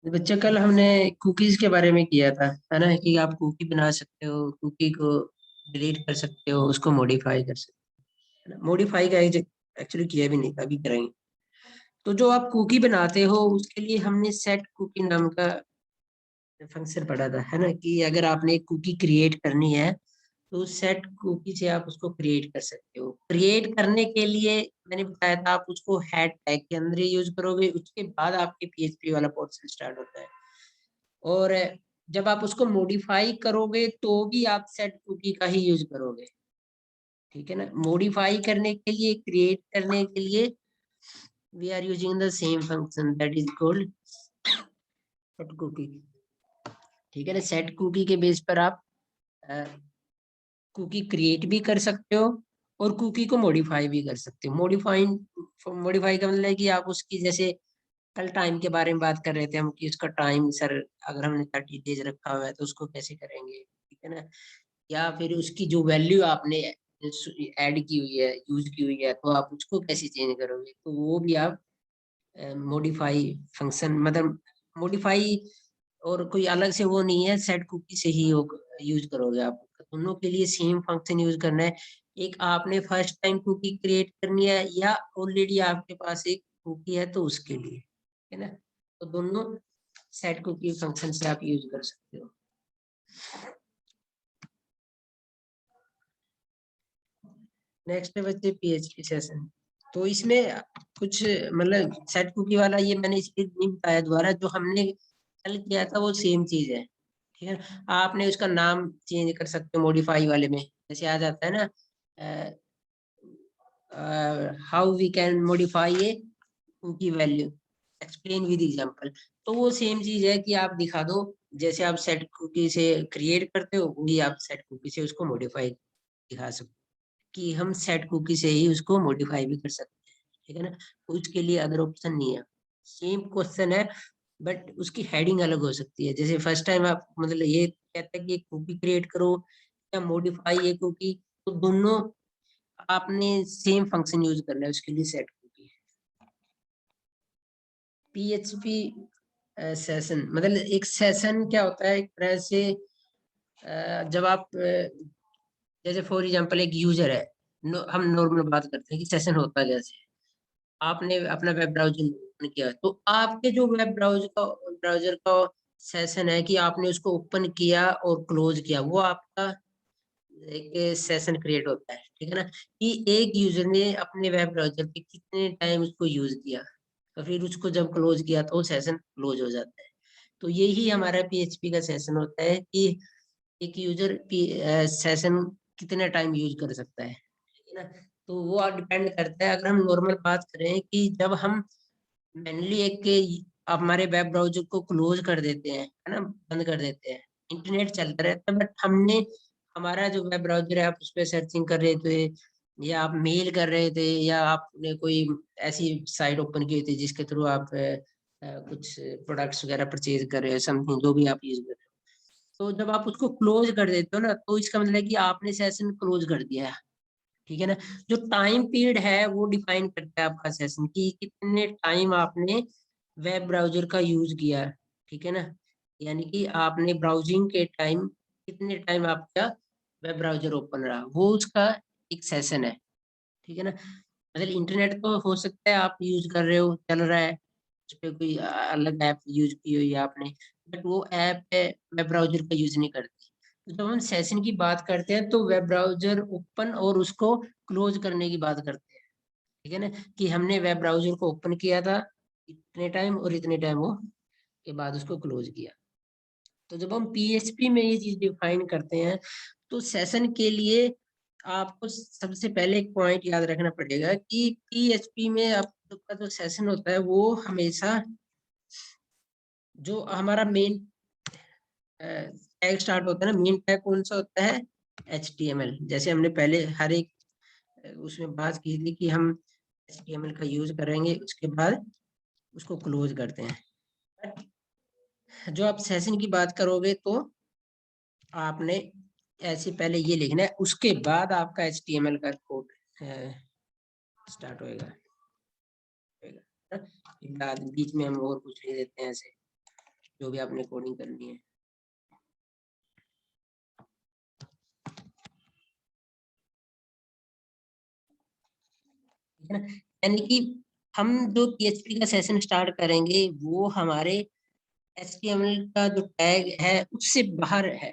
तो बच्चे कल हमने कुकीज के बारे में किया था, है ना, कि आप कुकी बना सकते हो, कुकी को डिलीट कर सकते हो, उसको मॉडिफाई कर सकते हो, है ना। मॉडिफाई का एक्चुअली किया भी नहीं था, अभी करेंगे। तो जो आप कुकी बनाते हो उसके लिए हमने सेट कुकी नाम का फंक्शन पढ़ा था, है ना, कि अगर आपने एक कुकी क्रिएट करनी है तो सेट कुकी से आप उसको क्रिएट कर सकते हो। क्रिएट करने के लिए मैंने बताया था आप उसको हेड टैग के अंदर ही यूज करोगे, उसके बाद आपके पीएचपी वाला पोर्शन स्टार्ट होता है। और जब आप उसको मॉडिफाई करोगे तो भी आप सेट कुकी का ही यूज करोगे, ठीक है ना। मॉडिफाई करने के लिए, क्रिएट करने के लिए we are using the same function that is called set cookie, ठीक है ना। सेट कुकी के बेस पर आप कुकी क्रिएट भी कर सकते हो और कुकी को मॉडिफाई भी कर सकते हो। मॉडिफाई का मतलब है कि आप उसकी, जैसे कल टाइम के बारे में बात कर रहे थे हम, कि उसका टाइम सर अगर हमने 30 डेज रखा हुआ है तो उसको कैसे करेंगे, ठीक है ना। या फिर उसकी जो वैल्यू आपने ऐड की हुई है, यूज की हुई है, तो आप उसको कैसे चेंज करोगे, तो वो भी आप मॉडिफाई फंक्शन, मतलब मॉडिफाई और कोई अलग से वो नहीं है, सेट कुकी से ही यूज करोगे आप। दोनों के लिए सेम फंक्शन यूज करना है। एक आपने फर्स्ट टाइम कुकी क्रिएट करनी है, या ऑलरेडी आपके पास एक कुकी है तो उसके लिए, है ना। तो दोनों सेट कुकी फंक्शन से आप यूज कर सकते हो। नेक्स्ट है बच्चे पीएचपी सेशन। तो इसमें कुछ, मतलब सेट कुकी वाला ये मैंने इसलिए नहीं बताया दोबारा, जो हमने कल किया था वो सेम चीज है, ठीक है। आपने उसका नाम चेंज कर सकते हो मॉडिफाई वाले में, जैसे आ जाता है ना, how we can modify a cookie value, explain with example. तो वो सेम चीज है कि आप दिखा दो, जैसे आप सेट कुकी से क्रिएट करते हो वही आप सेट कुकी से उसको मॉडिफाई दिखा सकते हो, कि हम सेट कुकी से ही उसको मॉडिफाई भी कर सकते हैं, ठीक है ना। तो उसके लिए अदर ऑप्शन नहीं है, सेम क्वेश्चन है, बट उसकी हेडिंग अलग हो सकती है। जैसे फर्स्ट टाइम आप, मतलब ये कहता है कि कुकी क्रिएट करो या मॉडिफाई ए कुकी, तो दोनों आपने सेम फंक्शन यूज करना है उसके लिए, सेट कुकी। पीएचपी सेशन, मतलब एक सेशन क्या होता है, एक तरह से जब आप जैसे फॉर एग्जांपल एक यूजर है, हम नॉर्मल बात करते हैं कि सेशन होता कैसे। आपने अपना वेब ब्राउजर ओपन किया, तो आपके जो वेब ब्राउजर का सेशन है, कि आपने उसको ओपन किया और क्लोज किया, वो आपका एक सेशन क्रिएट होता है, ठीक है ना। कि एक यूजर ने अपने वेब ब्राउजर पे कितने टाइम उसको यूज किया, तो फिर उसको जब क्लोज किया तो सेशन क्लोज हो जाता है। तो यही हमारा पीएचपी का सेशन होता है, कि एक यूजर सेशन कितने टाइम यूज कर सकता है, ठीक है ना। तो वो डिपेंड करता है। अगर हम नॉर्मल बात करें कि जब हम मैनुअली हमारे वेब ब्राउजर को क्लोज कर देते हैं, है ना, बंद कर देते हैं, इंटरनेट चलता रहता है, बट हमने हमारा जो वेब ब्राउजर है, आप उस पर सर्चिंग कर रहे थे, या आप मेल कर रहे थे, या आपने कोई ऐसी साइट ओपन की थी जिसके थ्रू आप कुछ प्रोडक्ट्स वगैरह परचेज कर रहे हो, समथिंग जो भी आप यूज कर रहे हो, तो जब आप उसको क्लोज कर देते हो ना, तो इसका मतलब है कि आपने सेशन क्लोज कर दिया है, ठीक है ना। जो टाइम पीरियड है वो डिफाइन करता है आपका सेशन, कि कितने टाइम आपने वेब ब्राउजर का यूज किया, ठीक है ना। यानी कि आपने ब्राउजिंग के टाइम, कितने टाइम आपका वेब ब्राउजर ओपन रहा, वो उसका एक सेशन है, ठीक है ना। मतलब इंटरनेट तो हो सकता है आप यूज कर रहे हो, चल रहा है, उस पर कोई अलग ऐप यूज की हुई है आपने, बट वो ऐप वेब ब्राउजर का यूज नहीं करती। तो जब हम सेशन की बात करते हैं तो वेब ब्राउजर ओपन और उसको क्लोज करने की बात करते हैं, ठीक है ना। कि हमने वेब ब्राउजर को ओपन किया था इतने टाइम और इतने टाइम वो के बाद उसको क्लोज किया। तो जब हम पीएचपी में ये चीज डिफाइन करते हैं, तो सेशन के लिए आपको सबसे पहले एक पॉइंट याद रखना पड़ेगा, कि पीएचपी में आपका जो सेशन होता है वो हमेशा, जो हमारा मेन टैग स्टार्ट होता है ना, मेन टैग कौन सा होता है, HTML। जैसे हमने पहले हर एक उसमें बात की थी कि हम HTML का यूज करेंगे, उसके बाद उसको क्लोज करते हैं। जो आप सेशन की बात करोगे तो आपने ऐसे पहले ये लिखना है, उसके बाद आपका HTML का कोड स्टार्ट होएगा, बीच में हम और कुछ लिख देते हैं ऐसे, जो भी आपने कोडिंग करनी है। ठीक है ना, यानी कि हम जो PHP का सेशन स्टार्ट करेंगे वो हमारे HTML का जो टैग है उससे बाहर है।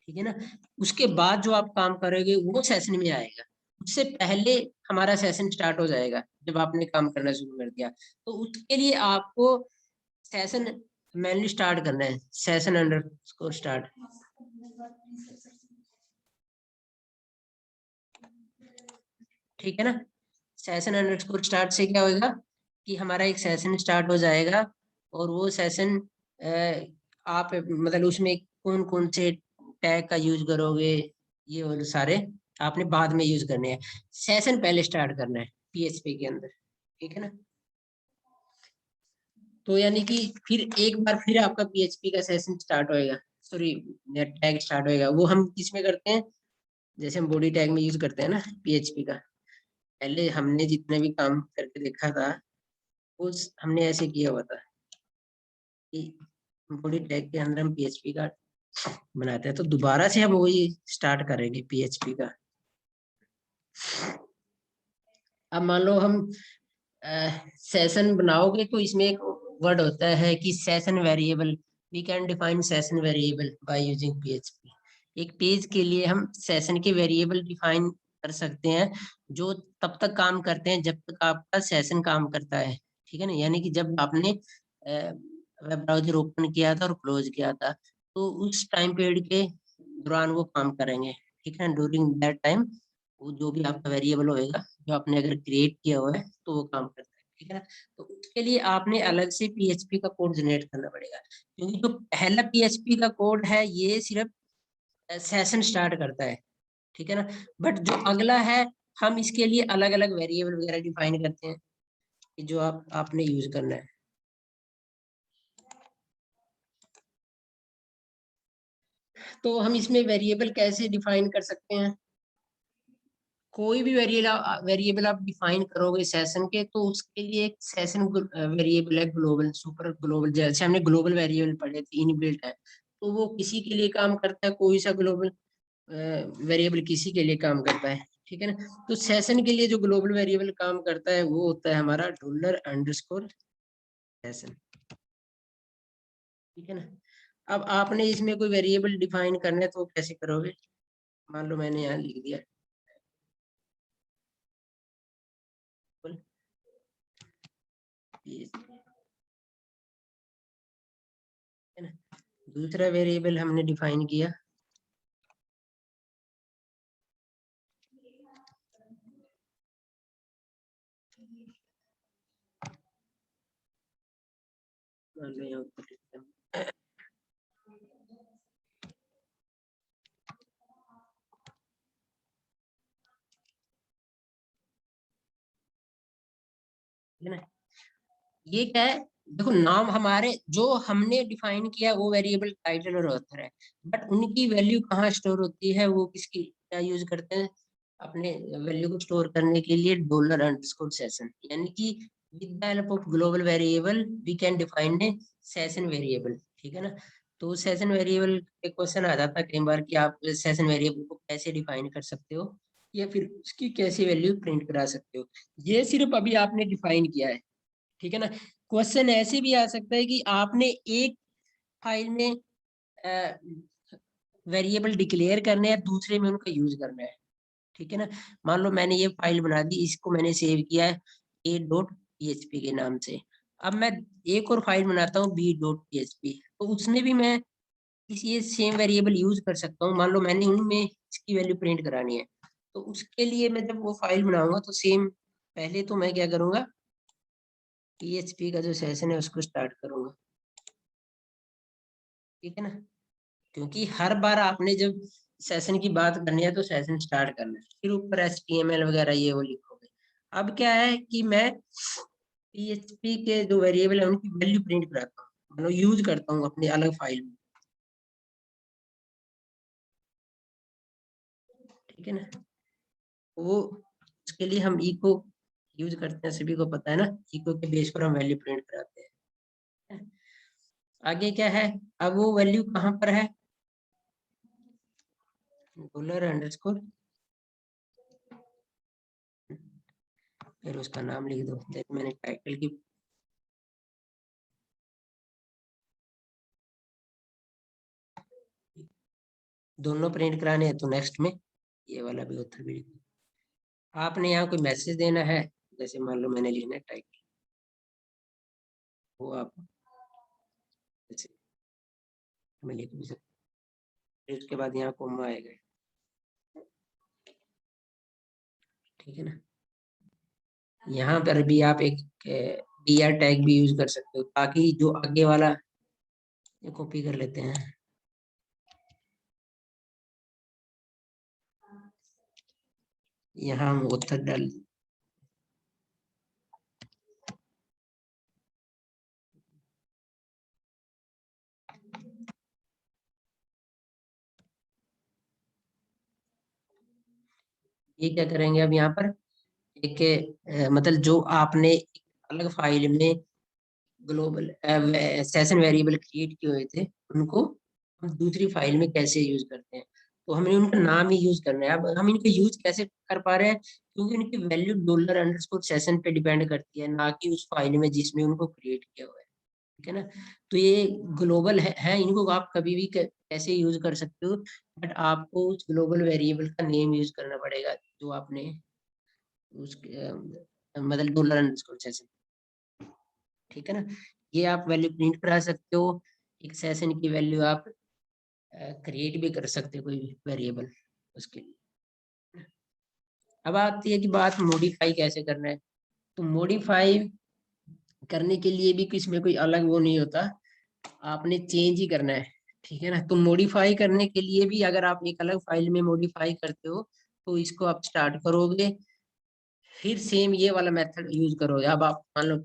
ठीक है ना, उसके बाद जो आप काम करोगे वो सेशन में आएगा, उससे पहले हमारा सेशन स्टार्ट हो जाएगा जब आपने काम करना शुरू कर दिया। तो उसके लिए आपको सेशन मैन्युअली स्टार्ट करना है, सेशन अंडरस्कोर स्टार्ट। ठीक है ना, सेशन अंडरस्कोर स्टार्ट से क्या होगा कि हमारा एक सेशन स्टार्ट हो जाएगा, और वो सेशन आप मतलब उसमें कौन कौन से टैग का यूज करोगे ये और सारे आपने बाद में यूज करने हैं, सेशन पहले स्टार्ट करना है PHP के अंदर। ठीक है ना, तो यानी कि फिर एक बार फिर आपका PHP का सेशन स्टार्ट होएगा, सॉरी टैग स्टार्ट होएगा। वो हम किस में करते हैं, जैसे हम बॉडी टैग में यूज करते हैं ना PHP का, पहले हमने जितने भी काम करके देखा था उस हमने ऐसे किया हुआ था कि बॉडी टैग के अंदर हम PHP का बनाते हैं, तो दोबारा से हम वही स्टार्ट करेंगे PHP का। अब मान लो हम सेशन बनाओगे तो इसमें एक वर्ड होता है कि session variable, we can define session variable by using PHP। एक पेज के लिए हम सेशन के वेरिएबल डिफाइन कर सकते हैं जो तब तक काम करते हैं जब तक आपका सेशन काम करता है। ठीक है ना, यानी कि जब आपने वेब ब्राउजर ओपन किया था और क्लोज किया था तो उस टाइम पीरियड के दौरान वो काम करेंगे। ठीक है, ड्यूरिंग दैट टाइम वो जो भी आपका वेरिएबल होएगा जो आपने अगर क्रिएट किया हुआ है तो वो काम करता है। ठीक है ना, तो उसके लिए आपने अलग से PHP का कोड जनरेट करना पड़ेगा, क्योंकि जो पहला PHP का कोड है ये सिर्फ सेशन स्टार्ट करता है। ठीक है ना, बट जो अगला है हम इसके लिए अलग अलग वेरिएबल वगैरह डिफाइन करते हैं कि जो आपने यूज करना है। तो हम इसमें वेरिएबल कैसे डिफाइन कर सकते हैं, कोई भी वेरिएबल आप डिफाइन करोगे सेशन के तो उसके लिए एक सेशन वेरिएबल है ग्लोबल, सुपर ग्लोबल, जैसे हमने ग्लोबल वेरिएबल पढ़े थे इनबिल्ट है, तो वो किसी के लिए काम करता है, कोई सा ग्लोबल वेरिएबल किसी के लिए काम करता है। ठीक है ना, तो सेशन के लिए जो ग्लोबल वेरिएबल काम करता है वो होता है हमारा $_ सेशन। ठीक है ना, अब आपने इसमें कोई वेरिएबल डिफाइन करना है तो कैसे करोगे, मान लो मैंने यहाँ लिख दिया है ना, दूसरा वेरिएबल हमने डिफाइन किया मान लो यहाँ ऊपर लिखते हैं। है ना, ये क्या है, देखो नाम हमारे जो हमने डिफाइन किया वो वेरिएबल टाइटल और ऑथर है, बट उनकी वैल्यू कहाँ स्टोर होती है, वो किसकी क्या यूज करते हैं अपने वैल्यू को स्टोर करने के लिए $_ सेशन, यानी कि with the help of global variable we can define a session variable. ठीक है ना, तो सेशन वेरिएबल पे क्वेश्चन आ जाता है कई बार कि आप सेशन वेरिएबल को कैसे डिफाइन कर सकते हो या फिर उसकी कैसे वैल्यू प्रिंट करा सकते हो, ये सिर्फ अभी आपने डिफाइन किया है। ठीक है ना, क्वेश्चन ऐसे भी आ सकता है कि आपने एक फाइल में वेरिएबल डिक्लेयर करने हैं, दूसरे में उनका यूज करना है। ठीक है ना, मान लो मैंने ये फाइल बना दी, इसको मैंने सेव किया है a.php के नाम से, अब मैं एक और फाइल बनाता हूँ b.php, तो उसमें भी मैं ये सेम वेरिएबल यूज कर सकता हूँ, मान लो मैंने उनमें इसकी वैल्यू प्रिंट करानी है, तो उसके लिए मैं जब वो फाइल बनाऊंगा तो सेम पहले तो मैं क्या करूंगा, PHP का जो सेशन है उसको स्टार्ट करूंगा। ठीक है ना, क्योंकि हर बार आपने जब सेशन की बात करनी है तो सेशन स्टार्ट करना है, फिर ऊपर HTML वगैरह ये वो लिखोगे। अब क्या है कि मैं PHP के जो वेरिएबल है उनकी वैल्यू प्रिंट कराता हूँ, मतलब यूज करता हूँ अपनी अलग फाइल में। ठीक है ना, वो उसके लिए हम इको यूज करते हैं, सभी को पता है ना, इको के बेस पर हम वैल्यू प्रिंट कराते हैं। आगे क्या है, अब वो वैल्यू कहाँ पर है, $_ फिर उसका नाम लिख दो, जैसे मैंने टाइटल की दोनों प्रिंट कराने हैं तो नेक्स्ट में ये वाला भी ऑथर भी लिख दो। आपने यहाँ कोई मैसेज देना है, जैसे मान लो मैंने लिखना है टाइटल, वो आप जैसे मैं लिख भी सकता, फिर उसके बाद यहाँ कोमा आएगा, ठीक है ना। यहाँ पर भी आप एक BR टैग भी यूज कर सकते हो, ताकि जो आगे वाला, ये कॉपी कर लेते हैं, यहाँ हम ऑथर डाल, ये क्या करेंगे अब यहाँ पर एक मतलब जो आपने एक अलग फाइल में ग्लोबल सेशन वेरिएबल क्रिएट किए हुए थे, उनको हम दूसरी फाइल में कैसे यूज करते हैं, तो हमें उनका नाम ही यूज करना है। अब हम इनको यूज कैसे कर पा रहे हैं, क्योंकि उनकी वैल्यू $_ पे डिपेंड करती है, ना कि उस फाइल में जिसमें उनको क्रिएट किया हुआ है, ठीक है ना। तो ये ग्लोबल है, इनको आप कभी भी कैसे यूज कर सकते हो, बट आपको उस ग्लोबल वेरिएबल का नेम यूज करना पड़ेगा जो आपने उसके मतलब $_ ठीक है ना। ये आप वैल्यू प्रिंट करा सकते हो, एक सेशन की वैल्यू आप क्रिएट भी कर सकते हो कोई वेरिएबल उसके लिए। अब आती है कि बात मॉडिफाई कैसे करना है, तो मॉडिफाई करने के लिए भी किसी में कोई अलग वो नहीं होता, आपने चेंज ही करना है, ठीक है ना। तो मॉडिफाई करने के लिए भी अगर आप एक अलग फाइल में मॉडिफाई करते हो, तो इसको आप स्टार्ट करोगे, फिर सेम ये वाला मेथड यूज करोगे। अब आप मान लो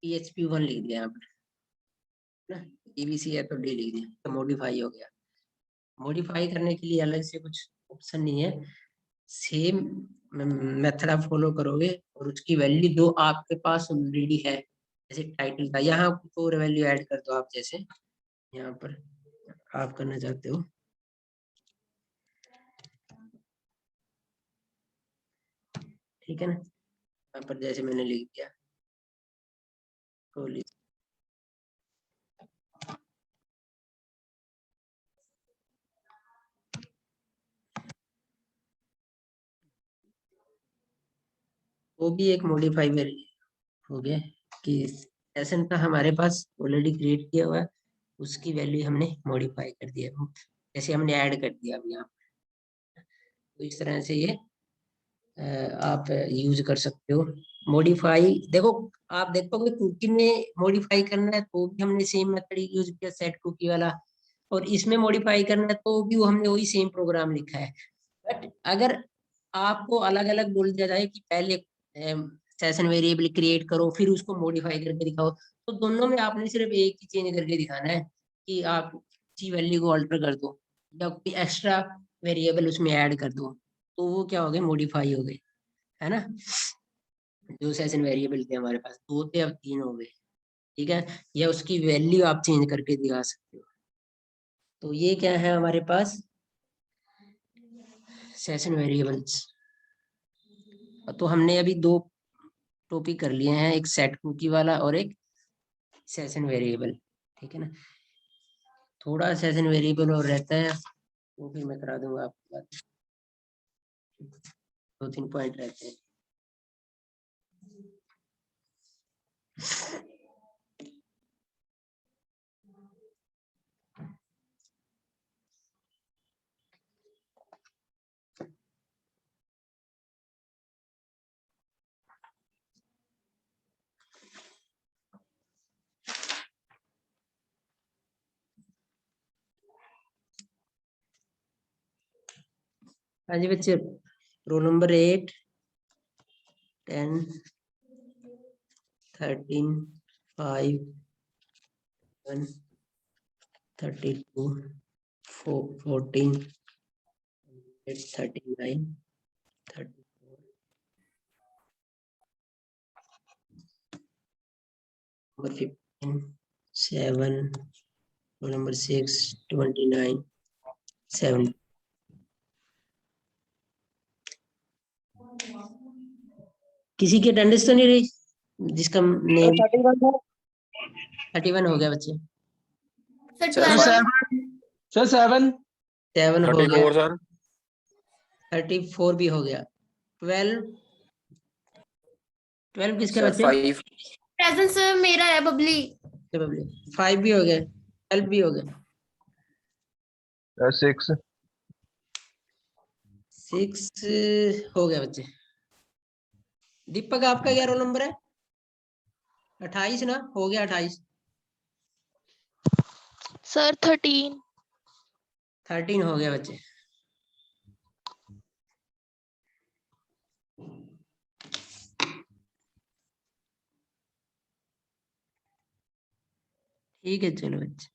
PHP 1 लिख दिया यहाँ पर ना, ABC है तो D लिख दिया, तो मॉडिफाई हो गया। मॉडिफाई करने के लिए अलग से कुछ ऑप्शन नहीं है, सेम मेथड आप फॉलो करोगे, और उसकी वैल्यू जो आपके पास ऑलरेडी है, जैसे टाइटल का, यहाँ कुछ और वैल्यू ऐड कर दो आप, जैसे यहाँ पर आप करना चाहते हो, ठीक है ना। यहाँ पर जैसे मैंने लिख दिया कोहली, वो भी एक मॉडिफाई हो गया, कि सेशन का हमारे पास ऑलरेडी क्रिएट किया हुआ है, उसकी वैल्यू हमने मॉडिफाई कर दिया, जैसे हमने ऐड कर दिया अब यहाँ। तो इस तरह से ये आप यूज कर सकते हो। मॉडिफाई देखो, आप देखोगे कुकी में मॉडिफाई करना है तो भी हमने सेम मेथड यूज किया, सेट कुकी वाला, और इसमें मॉडिफाई करना है तो भी वो हमने वही सेम प्रोग्राम लिखा है। बट अगर आपको अलग अलग बोल दिया जाए कि पहले सेशन वेरिएबल क्रिएट करो फिर उसको मॉडिफाई करके दिखाओ, तो दोनों में आपने सिर्फ एक ही चेंज करके दिखाना है, कि आप की वैल्यू को अल्टर कर दो या कोई एक्स्ट्रा वेरिएबल उसमें ऐड कर दो, तो वो क्या हो गए, मॉडिफाई हो गए, है ना। जो सेशन वेरिएबल थे हमारे पास, 2 थे, अब 3 हो गए, ठीक है। या उसकी वैल्यू आप चेंज करके दिखा सकते हो। तो ये क्या है हमारे पास, सेशन वेरिएबल्स। तो हमने अभी 2 टॉपिक कर लिए हैं, एक सेट कुकी वाला और एक सेशन वेरिएबल, ठीक है ना। थोड़ा सेशन वेरिएबल और रहता है, वो भी मैं करा दूंगा आपको बात, 2-3 पॉइंट रहते हैं। हाँ जी बच्चे, रोल नंबर 8, 10, 13, 5, 1, 32, 14, 39, 34, 15, 7, रोल नंबर 6, 29, 7। किसी की अटेंडेंस तो नहीं रही जिसका नेम 31 हो गया बच्चे। सर 7 7 हो गया, 34 सर। 34 भी हो गया। 12 किसके सर बच्चे? 5 प्रेजेंट सर मेरा है बबली। 5 भी हो गए, 12 भी हो गए। 6 6 हो गया बच्चे। दीपक आपका क्या रोल नंबर है? 28 ना, हो गया 28। सर 13। 13 हो गया बच्चे। ठीक है चलो बच्चे।